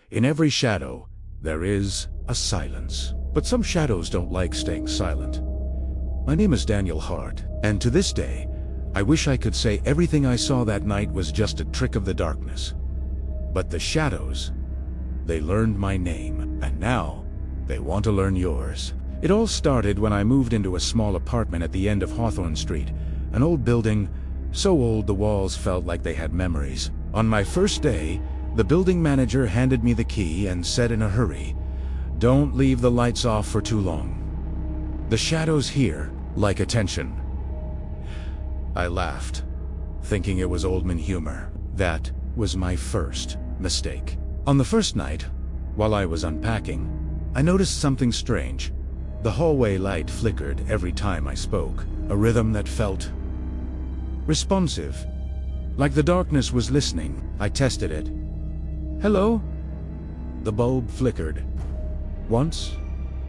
In every shadow, there is a silence. But some shadows don't like staying silent. My name is Daniel Hart, and to this day, I wish I could say everything I saw that night was just a trick of the darkness. But the shadows, they learned my name, and now they want to learn yours. It all started when I moved into a small apartment at the end of Hawthorne Street, an old building, so old the walls felt like they had memories. On my first day, the building manager handed me the key and said in a hurry, "Don't leave the lights off for too long. The shadows here like attention." I laughed, thinking it was old-man humor. That was my first mistake. On the first night, while I was unpacking, I noticed something strange. The hallway light flickered every time I spoke, a rhythm that felt responsive, like the darkness was listening. I tested it. "Hello?" The bulb flickered. Once.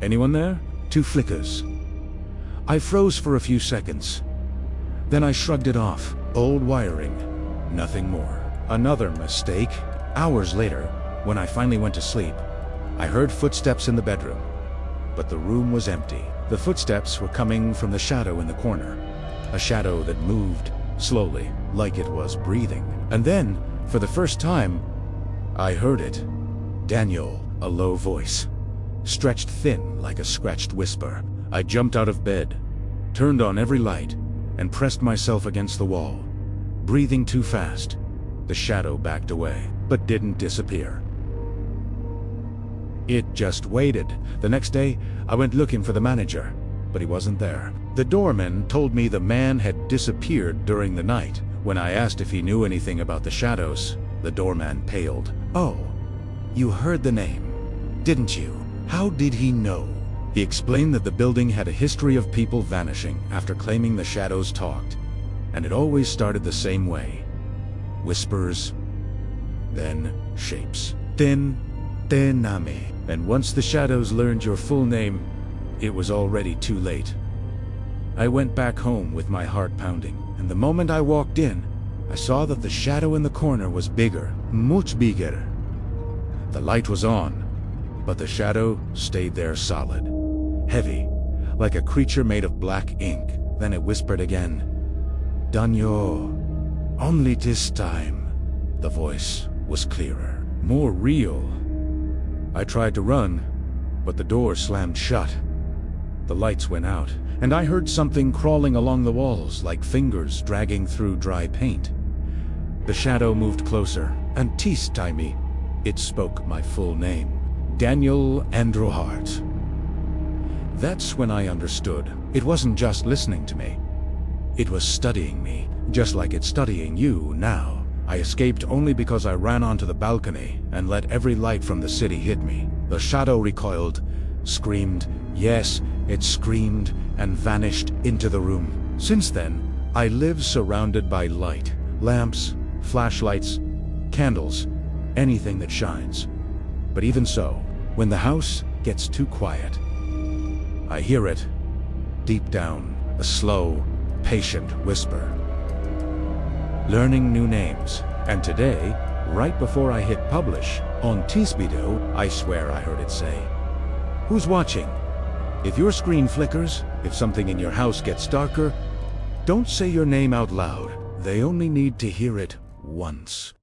"Anyone there?" 2 flickers. I froze for a few seconds. Then I shrugged it off. Old wiring. Nothing more. Another mistake. Hours later, when I finally went to sleep, I heard footsteps in the bedroom. But the room was empty. The footsteps were coming from the shadow in the corner. A shadow that moved slowly, like it was breathing. And then, for the first time, I heard it. "Daniel," a low voice, stretched thin like a scratched whisper. I jumped out of bed, turned on every light, and pressed myself against the wall. Breathing too fast, the shadow backed away, but didn't disappear. It just waited. The next day, I went looking for the manager, but he wasn't there. The doorman told me the man had disappeared during the night. When I asked if he knew anything about the shadows, the doorman paled. "Oh, you heard the name, didn't you? How did he know?" He explained that the building had a history of people vanishing after claiming the shadows talked, and it always started the same way. Whispers, then shapes. Tename. And once the shadows learned your full name, it was already too late. I went back home with my heart pounding, and the moment I walked in, I saw that the shadow in the corner was bigger, much bigger. The light was on, but the shadow stayed there solid, heavy, like a creature made of black ink. Then it whispered again, "Daniel, only this time." The voice was clearer, more real. I tried to run, but the door slammed shut. The lights went out, and I heard something crawling along the walls like fingers dragging through dry paint. The shadow moved closer, and this time it spoke my full name, Daniel Andrew Hart. That's when I understood. It wasn't just listening to me. It was studying me, just like it's studying you now. I escaped only because I ran onto the balcony and let every light from the city hit me. The shadow recoiled, screamed, yes, it screamed, and vanished into the room. Since then, I live surrounded by light, lamps, flashlights, candles, anything that shines. But even so, when the house gets too quiet, I hear it, deep down, a slow, patient whisper. Learning new names. And today, right before I hit publish, on this video, I swear I heard it say, "Who's watching?" If your screen flickers, if something in your house gets darker, don't say your name out loud. They only need to hear it once.